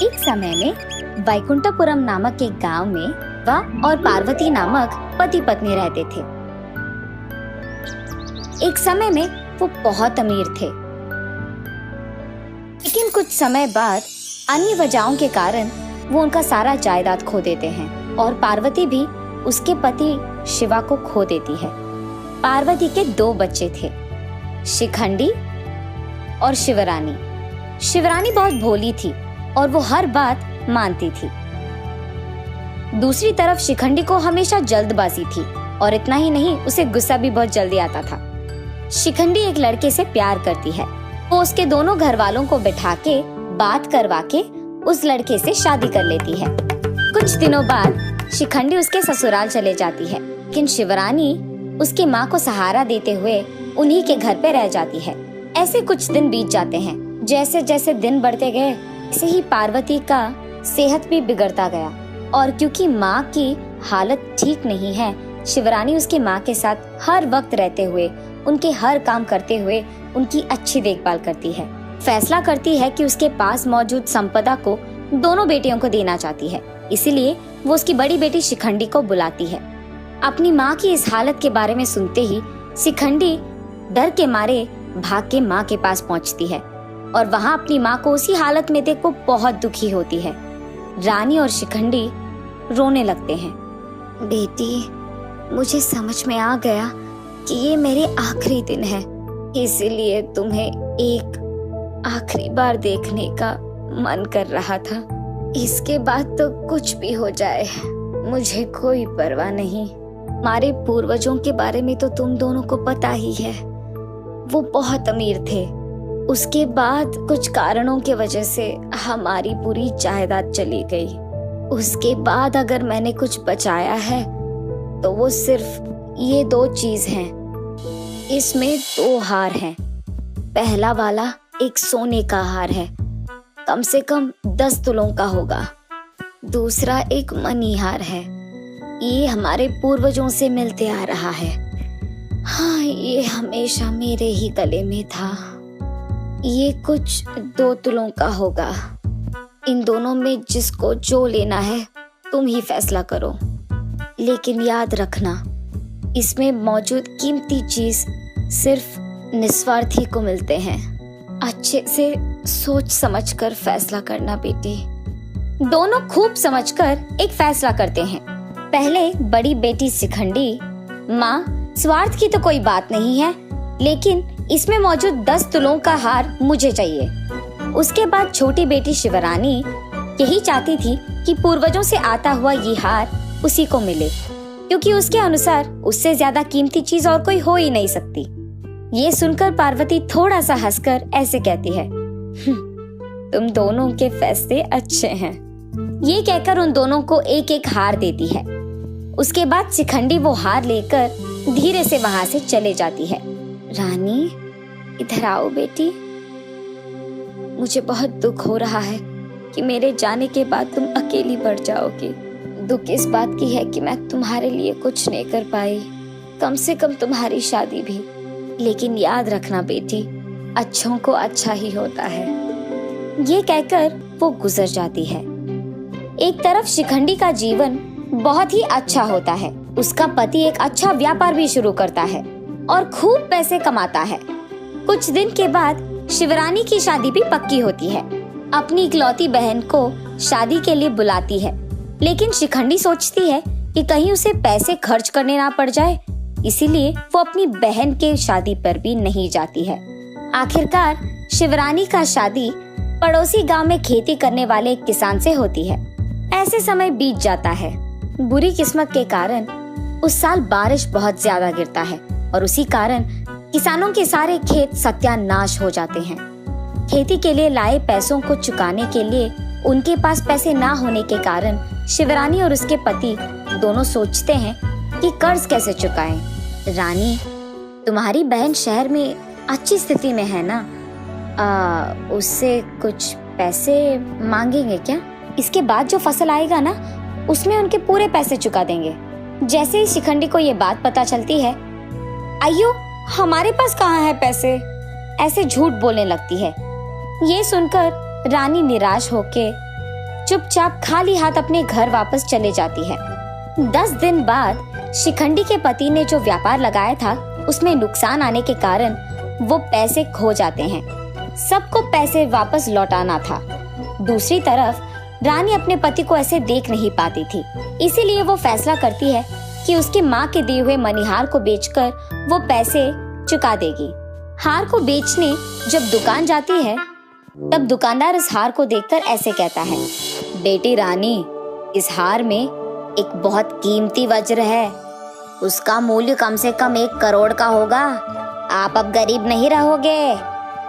एक समय में वैकुंठपुरम नामक एक गांव में वह और पार्वती नामक पति पत्नी रहते थे। एक समय में वो बहुत अमीर थे, लेकिन कुछ समय बाद अन्य वजहों के कारण वो उनका सारा जायदाद खो देते हैं और पार्वती भी उसके पति शिवा को खो देती है। पार्वती के 2 बच्चे थे, शिखंडी और शिवरानी। शिवरानी बहुत भोली थी और वो हर बात मानती थी। दूसरी तरफ शिखंडी को हमेशा जल्दबाजी थी और इतना ही नहीं, उसे गुस्सा भी बहुत जल्दी आता था। शिखंडी एक लड़के से प्यार करती है। वो उसके दोनों घर वालों को बिठा के बात करवा के उस लड़के से शादी कर लेती है। कुछ दिनों बाद शिखंडी उसके ससुराल चले जाती है, लेकिन शिवरानी उसकी माँ को सहारा देते हुए उन्हीं के घर पे रह जाती है। ऐसे कुछ दिन बीत जाते हैं। जैसे जैसे दिन बढ़ते गए, ऐसे ही पार्वती का सेहत भी बिगड़ता गया और क्योंकि माँ की हालत ठीक नहीं है, शिवरानी उसकी माँ के साथ हर वक्त रहते हुए, उनके हर काम करते हुए उनकी अच्छी देखभाल करती है। फैसला करती है कि उसके पास मौजूद संपदा को दोनों बेटियों को देना चाहती है। इसीलिए वो उसकी बड़ी बेटी शिखंडी को बुलाती है। अपनी माँ की इस हालत के बारे में सुनते ही शिखंडी डर के मारे भाग के माँ के पास पहुँचती है और वहाँ अपनी माँ को उसी हालत में देख को बहुत दुखी होती है। रानी और शिखंडी रोने लगते हैं। बेटी, मुझे समझ में आ गया कि ये मेरे आखिरी दिन है, इसीलिए तुम्हें एक आखिरी बार देखने का मन कर रहा था। इसके बाद तो कुछ भी हो जाए, मुझे कोई परवाह नहीं। हमारे पूर्वजों के बारे में तो तुम दोनों को पता ही है। वो बहुत अमीर थे। उसके बाद कुछ कारणों की वजह से हमारी पूरी जायदाद चली गई। उसके बाद अगर मैंने कुछ बचाया है तो वो सिर्फ ये 2 चीज हैं। इसमें 2 हार हैं। पहला वाला एक सोने का हार है, कम से कम 10 तुलों का होगा। दूसरा एक मनी हार है, ये हमारे पूर्वजों से मिलते आ रहा है। हाँ, ये हमेशा मेरे ही गले में था। ये कुछ 2 तुलों का होगा। इन दोनों में जिसको जो लेना है तुम ही फैसला करो, लेकिन याद रखना, इसमें मौजूद कीमती चीज सिर्फ निस्वार्थी को मिलते हैं। अच्छे से सोच समझकर फैसला करना बेटी। दोनों खूब समझकर एक फैसला करते हैं। पहले बड़ी बेटी शिखंडी, माँ, स्वार्थ की तो कोई बात नहीं है, लेकिन इसमें मौजूद 10 तुलों का हार मुझे चाहिए। उसके बाद छोटी बेटी शिवरानी यही चाहती थी कि पूर्वजों से आता हुआ ये हार उसी को मिले, क्योंकि उसके अनुसार उससे ज्यादा कीमती चीज और कोई हो ही नहीं सकती। ये सुनकर पार्वती थोड़ा सा हंसकर ऐसे कहती है, तुम दोनों के फैसले अच्छे हैं। ये कहकर उन दोनों को एक एक हार देती है। उसके बाद शिखंडी वो हार लेकर धीरे से वहां से चले जाती है। रानी, इधर आओ बेटी। मुझे बहुत दुख हो रहा है कि मेरे जाने के बाद तुम अकेली पड़ जाओगी। दुख इस बात की है कि मैं तुम्हारे लिए कुछ नहीं कर पाई, कम से कम तुम्हारी शादी भी। लेकिन याद रखना बेटी, अच्छों को अच्छा ही होता है। ये कहकर वो गुजर जाती है। एक तरफ शिखंडी का जीवन बहुत ही अच्छा होता है। उसका पति एक अच्छा व्यापार भी शुरू करता है और खूब पैसे कमाता है। कुछ दिन के बाद शिवरानी की शादी भी पक्की होती है। अपनी इकलौती बहन को शादी के लिए बुलाती है, लेकिन शिखंडी सोचती है कि कहीं उसे पैसे खर्च करने ना पड़ जाए, इसीलिए वो अपनी बहन के शादी पर भी नहीं जाती है। आखिरकार शिवरानी का शादी पड़ोसी गांव में खेती करने वाले एक किसान से होती है। ऐसे समय बीत जाता है। बुरी किस्मत के कारण उस साल बारिश बहुत ज्यादा गिरता है और उसी कारण किसानों के सारे खेत सत्यानाश हो जाते हैं। खेती के लिए लाए पैसों को चुकाने के लिए उनके पास पैसे ना होने के कारण शिवरानी और उसके पति दोनों सोचते हैं कि कर्ज कैसे चुकाएं। रानी, तुम्हारी बहन शहर में अच्छी स्थिति में है ना? उससे कुछ पैसे मांगेंगे क्या? इसके बाद जो फसल आएगा ना, उसमें उनके पूरे पैसे चुका देंगे। जैसे ही शिखंडी को ये बात पता चलती है, अयो, हमारे पास कहाँ है पैसे, ऐसे झूठ बोलने लगती है। ये सुनकर रानी निराश होके चुपचाप खाली हाथ अपने घर वापस चले जाती है। 10 दिन बाद शिखंडी के पति ने जो व्यापार लगाया था उसमें नुकसान आने के कारण वो पैसे खो जाते हैं। सबको पैसे वापस लौटाना था। दूसरी तरफ रानी अपने पति को ऐसे देख नहीं पाती थी, इसीलिए वो फैसला करती है कि उसकी माँ के दिए हुए मणिहार को बेचकर वो पैसे चुका देगी। हार को बेचने जब दुकान जाती है तब दुकानदार इस हार को देखकर ऐसे कहता है, बेटी रानी, इस हार में एक बहुत कीमती वज्र है। उसका मूल्य कम से कम 1 करोड़ का होगा। आप अब गरीब नहीं रहोगे।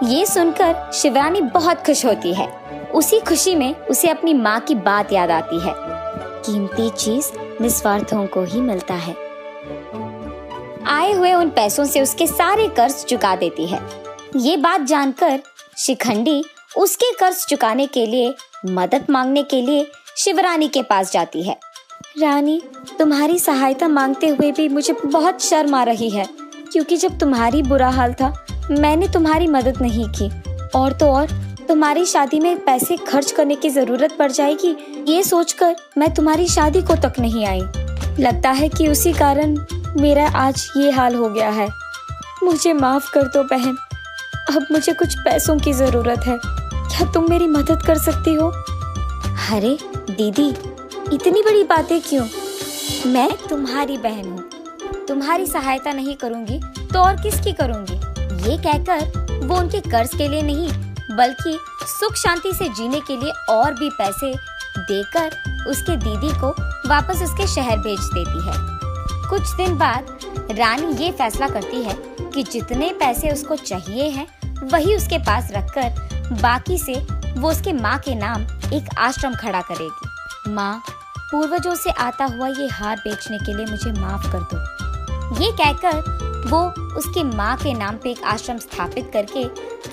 ये सुनकर शिवरानी बहुत खुश होती है। उसी खुशी में उसे अपनी माँ की बात याद आती है, कीमती चीज निस्वार्थों को ही मिलता है। आए हुए उन पैसों से उसके सारे कर्ज चुका देती है। ये बात जानकर शिखंडी उसके कर्ज चुकाने के लिए मदद मांगने के लिए शिवरानी के पास जाती है। रानी, तुम्हारी सहायता मांगते हुए भी मुझे बहुत शर्म आ रही है, क्योंकि जब तुम्हारी बुरा हाल था मैंने तुम्हारी मदद नहीं की, और तो और तुम्हारी शादी में पैसे खर्च करने की जरूरत पड़ जाएगी, ये सोचकर मैं तुम्हारी शादी को तक नहीं आई। लगता है कि उसी कारण मेरा आज ये हाल हो गया है। मुझे माफ कर दो बहन, अब मुझे कुछ पैसों की जरूरत है। क्या तुम मेरी मदद कर सकती हो? अरे दीदी, इतनी बड़ी बातें क्यों? मैं तुम्हारी बहन हूँ, तुम्हारी सहायता नहीं करूँगी तो और किसकी करूँगी? ये कहकर वो उनके कर्ज के लिए नहीं बल्कि सुख शांति से जीने के लिए और भी पैसे देकर उसके दीदी को वापस उसके शहर भेज देती है। कुछ दिन बाद रानी ये फैसला करती है कि जितने पैसे उसको चाहिए हैं वही उसके पास रखकर बाकी से वो उसके माँ के नाम एक आश्रम खड़ा करेगी। माँ, पूर्वजों से आता हुआ ये हार बेचने के लिए मुझे माफ कर दो। ये कहकर वो उसकी माँ के नाम पे एक आश्रम स्थापित करके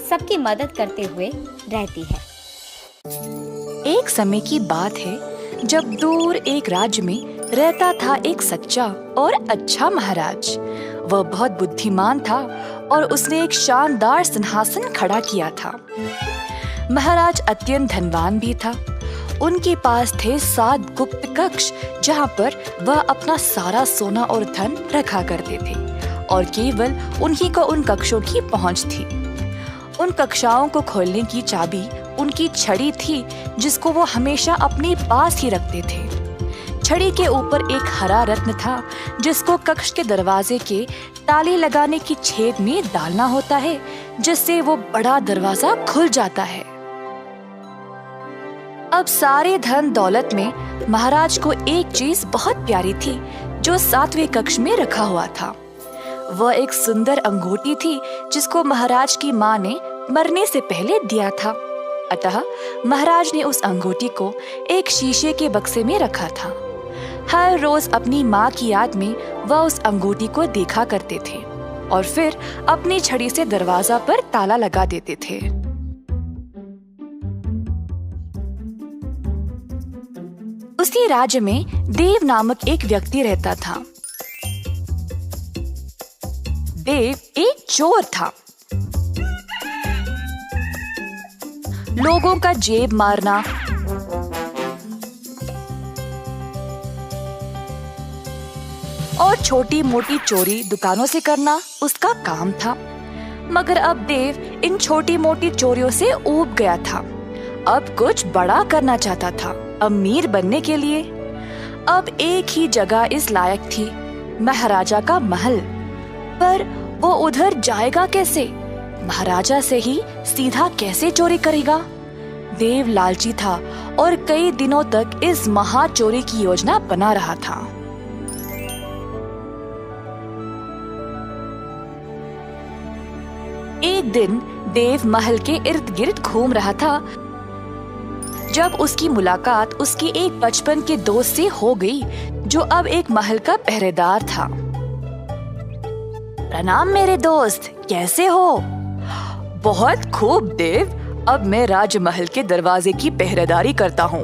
सबकी मदद करते हुए रहती है। एक समय की बात है जब दूर एक राज्य में रहता था एक सच्चा और अच्छा महाराज। वह बहुत बुद्धिमान था और उसने एक शानदार सिंहासन खड़ा किया था। महाराज अत्यंत धनवान भी था। उनके पास थे 7 गुप्त कक्ष जहाँ पर वह अपना सारा सोना और धन रखा करते थे और केवल उन्हीं को उन कक्षों की पहुँच थी। उन कक्षाओं को खोलने की चाबी उनकी छड़ी थी जिसको वो हमेशा अपने पास ही रखते थे। छड़ी के ऊपर एक हरा रत्न था जिसको कक्ष के दरवाजे के ताले लगाने की छेद में डालना होता है, जिससे वो बड़ा दरवाजा खुल जाता है। अब सारे धन दौलत में महाराज को एक चीज बहुत प्यारी थी जो 7वें कक्ष में रखा हुआ था। वह एक सुंदर अंगूठी थी जिसको महाराज की माँ ने मरने से पहले दिया था। अतः महाराज ने उस अंगूठी को एक शीशे के बक्से में रखा था। हर रोज अपनी माँ की याद में वह उस अंगूठी को देखा करते थे और फिर अपनी छड़ी से दरवाजा पर ताला लगा देते थे। उसी राज्य में देव नामक एक व्यक्ति रहता था। देव एक चोर था। लोगों का जेब मारना, और छोटी मोटी चोरी दुकानों से करना उसका काम था। मगर अब देव इन छोटी मोटी चोरियों से ऊब गया था। अब कुछ बड़ा करना चाहता था, अमीर बनने के लिए। अब एक ही जगह इस लायक थी, महाराजा का महल। पर वो उधर जाएगा कैसे? महाराजा से ही सीधा कैसे चोरी करेगा? देव लालची था और कई दिनों तक इस महा चोरी की योजना बना रहा था। एक दिन देव महल के इर्द गिर्द घूम रहा था जब उसकी मुलाकात उसके एक बचपन के दोस्त से हो गई जो अब एक महल का पहरेदार था। प्रणाम मेरे दोस्त, कैसे हो? बहुत खूब देव, अब मैं राजमहल के दरवाजे की पहरेदारी करता हूँ।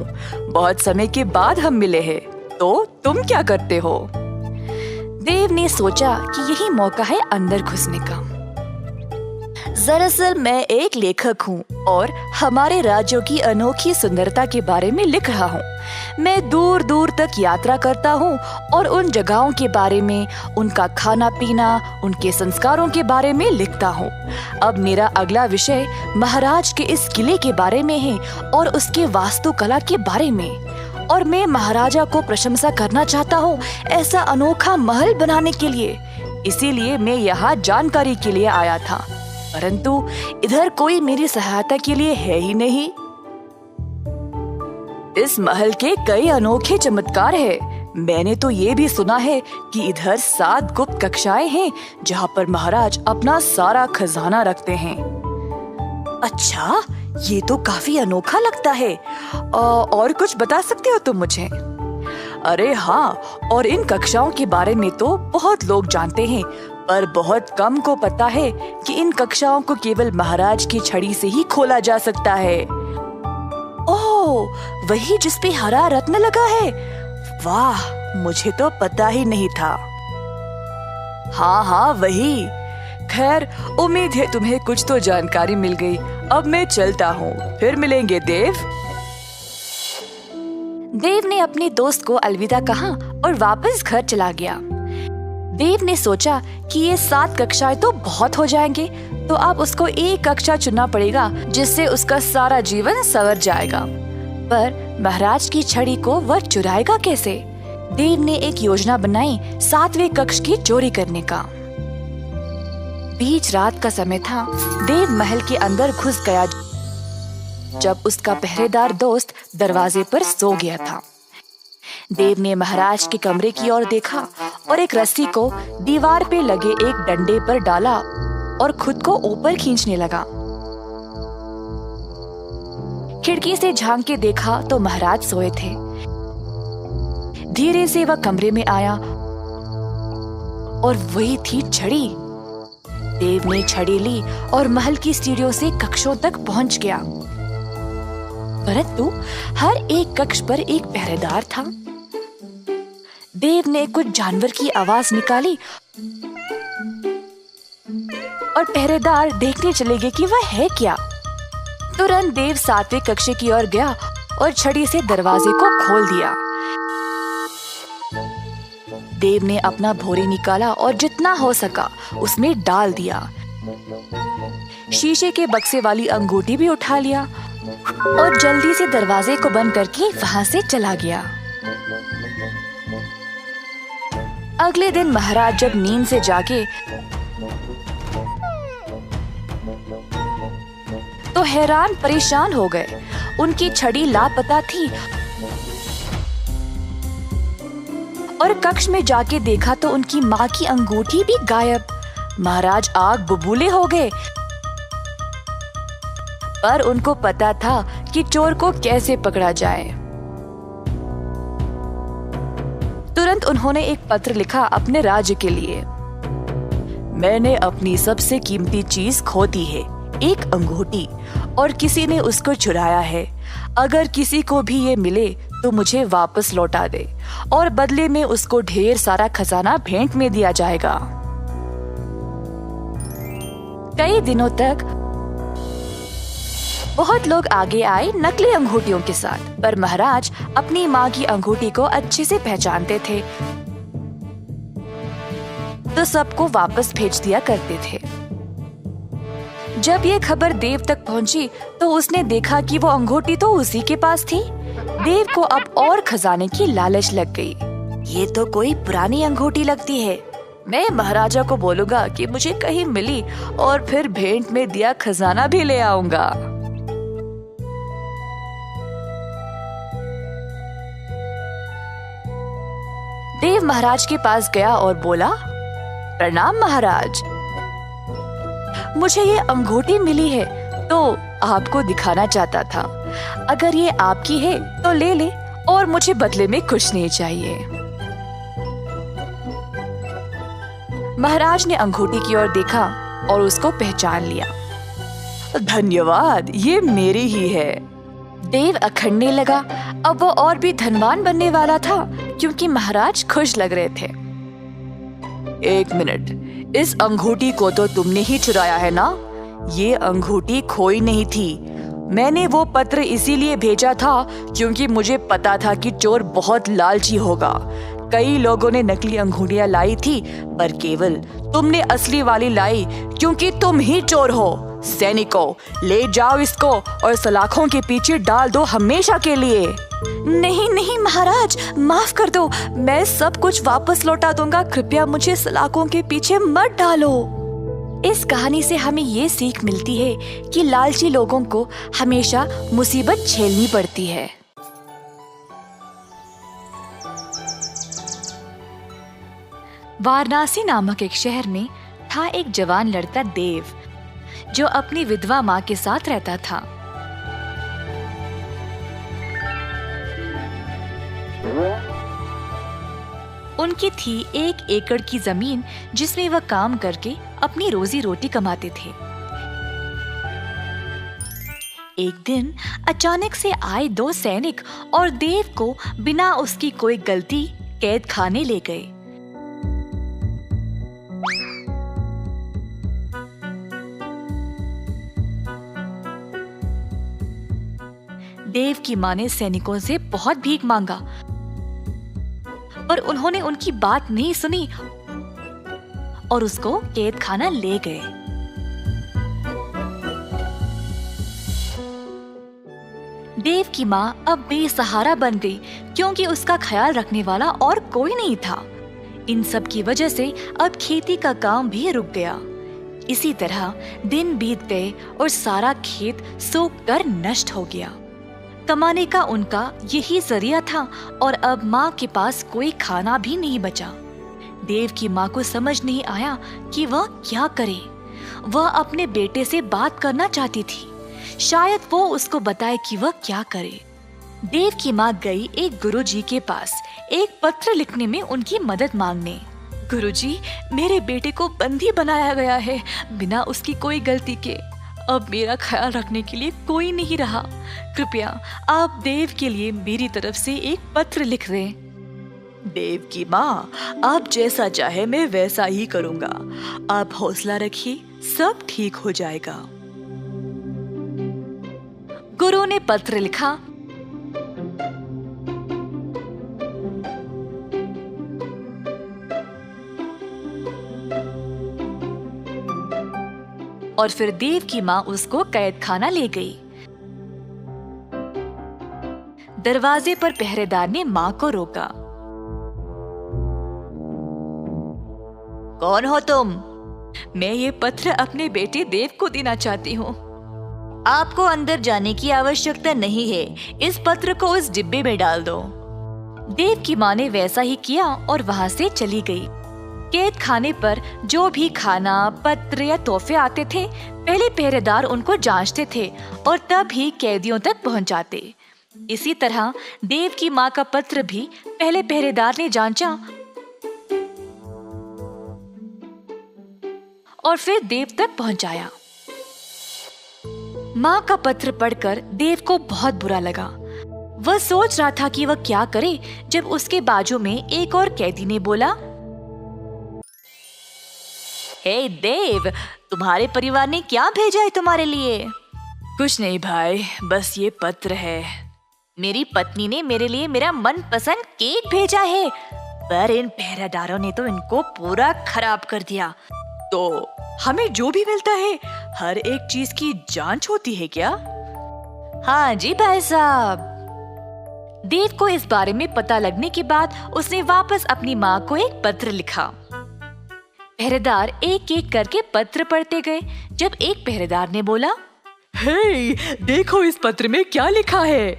बहुत समय के बाद हम मिले हैं, तो तुम क्या करते हो? देव ने सोचा कि यही मौका है अंदर घुसने का। दरअसल मैं एक लेखक हूँ और हमारे राज्यों की अनोखी सुंदरता के बारे में लिख रहा हूँ। मैं दूर दूर तक यात्रा करता हूँ और उन जगहों के बारे में, उनका खाना पीना, उनके संस्कारों के बारे में लिखता हूँ। अब मेरा अगला विषय महाराज के इस किले के बारे में है और उसके वास्तुकला के बारे में। और मैं महाराजा को प्रशंसा करना चाहता हूँ ऐसा अनोखा महल बनाने के लिए। इसीलिए मैं यहाँ जानकारी के लिए आया था, परंतु इधर कोई मेरी सहायता के लिए है ही नहीं। इस महल के कई अनोखे चमत्कार हैं। मैंने तो ये भी सुना है कि इधर 7 गुप्त कक्षाएं हैं जहाँ पर महाराज अपना सारा खजाना रखते हैं। अच्छा, ये तो काफी अनोखा लगता है। और कुछ बता सकते हो तुम मुझे? अरे हाँ, और इन कक्षाओं के बारे में तो बहुत लोग जानते हैं, पर बहुत कम को पता है कि इन कक्षाओं को केवल महाराज की छड़ी से ही खोला जा सकता है। ओह, वही जिस पे हरा रत्न लगा है। वाह, मुझे तो पता ही नहीं था। हाँ, वही। खैर, उम्मीद है तुम्हें कुछ तो जानकारी मिल गई। अब मैं चलता हूँ, फिर मिलेंगे देव। देव ने अपने दोस्त को अलविदा कहा और वापस घर चला गया। देव ने सोचा कि ये 7 कक्षाएं तो बहुत हो जाएंगे, तो अब उसको एक कक्षा चुनना पड़ेगा जिससे उसका सारा जीवन संवर जाएगा। पर महाराज की छड़ी को वह चुराएगा कैसे? देव ने एक योजना बनाई 7वें कक्ष की चोरी करने का। बीच रात का समय था। देव महल के अंदर घुस गया जब उसका पहरेदार दोस्त दरवाजे पर सो गया था। देव ने महाराज के कमरे की ओर देखा और एक रस्सी को दीवार पे लगे एक डंडे पर डाला और खुद को ऊपर खींचने लगा। खिड़की से झांक के देखा तो महाराज सोए थे। धीरे से वह कमरे में आया और वही थी छड़ी। देव ने छड़ी ली और महल की सीढ़ियों से कक्षों तक पहुंच गया, परंतु हर एक कक्ष पर एक पहरेदार था। देव ने कुछ जानवर की आवाज निकाली और पहरेदार देखने चले गए कि वह है क्या। तुरंत देव 7वें कक्ष की ओर गया और छड़ी से दरवाजे को खोल दिया। देव ने अपना भोरी निकाला और जितना हो सका उसमें डाल दिया। शीशे के बक्से वाली अंगूठी भी उठा लिया और जल्दी से दरवाजे को बंद करके वहां से चला गया। अगले दिन महाराज जब नींद से जागे तो हैरान परेशान हो गए। उनकी छड़ी लापता थी और कक्ष में जाके देखा तो उनकी माँ की अंगूठी भी गायब। महाराज आग बबूले हो गए, पर उनको पता था कि चोर को कैसे पकड़ा जाए। तुरंत उन्होंने एक पत्र लिखा अपने राज्य के लिए। मैंने अपनी सबसे कीमती चीज खो दी है, एक अंगूठी, और किसी ने उसको चुराया है। अगर किसी को भी ये मिले तो मुझे वापस लौटा दे और बदले में उसको ढेर सारा खजाना भेंट में दिया जाएगा। कई दिनों तक बहुत लोग आगे आए नकली अंगूठियों के साथ, पर महाराज अपनी माँ की अंगूठी को अच्छे से पहचानते थे, तो सबको वापस भेज दिया करते थे। जब ये खबर देव तक पहुंची तो उसने देखा कि वो अंगूठी तो उसी के पास थी। देव को अब और खजाने की लालच लग गई। ये तो कोई पुरानी अंगूठी लगती है। मैं महाराजा को बोलूंगा कि मुझे कहीं मिली और फिर भेंट में दिया खजाना भी ले आऊंगा। देव महाराज के पास गया और बोला, प्रणाम महाराज, मुझे ये अंगूठी मिली है तो आपको दिखाना चाहता था। अगर ये आपकी है तो ले ले और मुझे बदले में कुछ नहीं चाहिए। महाराज ने अंगूठी की ओर देखा और उसको पहचान लिया। धन्यवाद, ये मेरी ही है। देव अखड़ने लगा। अब वो और भी धनवान बनने वाला था क्योंकि महाराज खुश लग रहे थे। एक मिनट, इस अंगूठी को तो तुमने ही चुराया है ना? ये अंगूठी खोई नहीं थी। मैंने वो पत्र इसीलिए भेजा था क्योंकि मुझे पता था कि चोर बहुत लालची होगा। कई लोगों ने नकली अंगूठियां लाई थी, पर केवल तुमने असली वाली लाई क्योंकि तुम ही चोर हो। सैनिकों, ले जाओ इसको और सलाखों के पीछे डाल दो हमेशा के लिए। नहीं नहीं महाराज, माफ कर दो, मैं सब कुछ वापस लौटा दूंगा। कृपया मुझे सलाखों के पीछे मत डालो। इस कहानी से हमें ये सीख मिलती है कि लालची लोगों को हमेशा मुसीबत झेलनी पड़ती है। वाराणसी नामक एक शहर में था एक जवान लड़का देव, जो अपनी विधवा माँ के साथ रहता था। उनकी थी 1 एकड़ की जमीन, जिसमें वह काम करके अपनी रोजी रोटी कमाते थे। एक दिन अचानक से आए 2 सैनिक और देव को बिना उसकी कोई गलती कैद खाने ले गए। देव की माँ ने सैनिकों से बहुत भीख मांगा, पर उन्होंने उनकी बात नहीं सुनी और उसको कैद खाना ले गए। देव की माँ अब बेसहारा बन गई क्योंकि उसका ख्याल रखने वाला और कोई नहीं था। इन सब की वजह से अब खेती का काम भी रुक गया। इसी तरह दिन बीत गए और सारा खेत सूख कर नष्ट हो गया। कमाने का उनका यही जरिया था और अब माँ के पास कोई खाना भी नहीं बचा। देव की माँ को समझ नहीं आया कि वह क्या करे। वह अपने बेटे से बात करना चाहती थी, शायद वो उसको बताए कि वह क्या करे। देव की माँ गई एक गुरुजी के पास एक पत्र लिखने में उनकी मदद मांगने। गुरुजी, मेरे बेटे को बंदी बनाया गया है बिना उसकी कोई गलती के। अब मेरा ख्याल रखने के लिए कोई नहीं रहा। कृपया आप देव के लिए मेरी तरफ से एक पत्र लिख दें। देव की माँ, आप जैसा चाहे मैं वैसा ही करूँगा। आप हौसला रखिए, सब ठीक हो जाएगा। गुरु ने पत्र लिखा। और फिर देव की माँ उसको कैद खाना ले गई। दरवाजे पर पहरेदार ने माँ को रोका। कौन हो तुम? मैं ये पत्र अपने बेटे देव को देना चाहती हूँ। आपको अंदर जाने की आवश्यकता नहीं है, इस पत्र को उस डिब्बे में डाल दो। देव की माँ ने वैसा ही किया और वहाँ से चली गई। कैद खाने पर जो भी खाना, पत्र या तोहफे आते थे, पहले पहरेदार उनको जांचते थे और तब ही कैदियों तक पहुंचाते। इसी तरह देव की माँ का पत्र भी पहले पहरेदार ने जांचा और फिर देव तक पहुंचाया। माँ का पत्र पढ़कर देव को बहुत बुरा लगा। वह सोच रहा था कि वह क्या करे जब उसके बाजू में एक और कैदी ने बोला, हे देव, तुम्हारे परिवार ने क्या भेजा है तुम्हारे लिए? कुछ नहीं भाई, बस ये पत्र है। मेरी पत्नी ने मेरे लिए मेरा मनपसंद केक भेजा है, पर इन पहरेदारों ने तो इनको पूरा खराब कर दिया। तो हमें जो भी मिलता है हर एक चीज की जांच होती है क्या? हाँ जी भाई साहब। देव को इस बारे में पता लगने के बाद उसने वापस अपनी माँ को एक पत्र लिखा। पहरेदार एक एक करके पत्र पढ़ते गए जब एक पहरेदार ने बोला, हे, देखो इस पत्र में क्या लिखा है।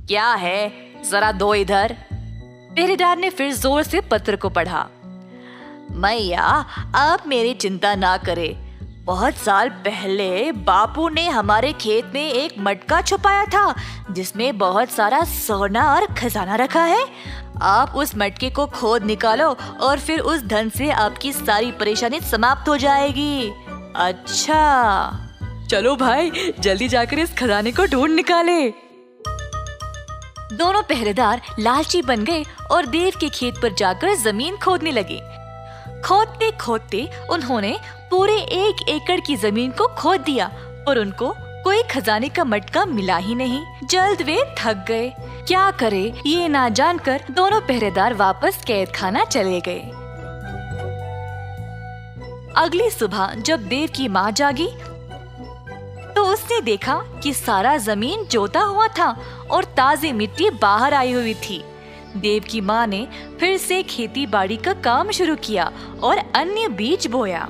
क्या है, जरा दो इधर। पहरेदार ने फिर जोर से पत्र को पढ़ा। मैया, आप मेरी चिंता ना करें। बहुत साल पहले बापू ने हमारे खेत में एक मटका छुपाया था जिसमें बहुत सारा सोना और खजाना रखा है। आप उस मटके को खोद निकालो और फिर उस धन से आपकी सारी परेशानी समाप्त हो जाएगी। अच्छा, चलो भाई, जल्दी जाकर इस खजाने को ढूंढ निकाले। दोनों पहरेदार लालची बन गए और देव के खेत पर जाकर जमीन खोदने लगे। खोदते खोदते उन्होंने पूरे 1 एकड़ की जमीन को खोद दिया और उनको कोई खजाने का मटका मिला ही नहीं। जल्द वे थक गए। क्या करे ये ना जानकर दोनों पहरेदार वापस कैद खाना चले गए। अगली सुबह जब देव की माँ जागी तो उसने देखा कि सारा जमीन जोता हुआ था और ताजी मिट्टी बाहर आई हुई थी। देव की माँ ने फिर से खेती बाड़ी का काम शुरू किया और अन्य बीज बोया।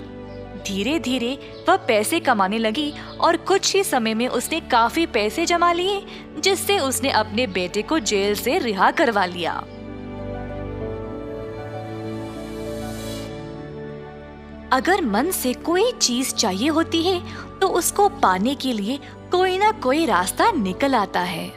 धीरे धीरे वह पैसे कमाने लगी और कुछ ही समय में उसने काफी पैसे जमा लिए, जिससे उसने अपने बेटे को जेल से रिहा करवा लिया। अगर मन से कोई चीज चाहिए होती है तो उसको पाने के लिए कोई ना कोई रास्ता निकल आता है।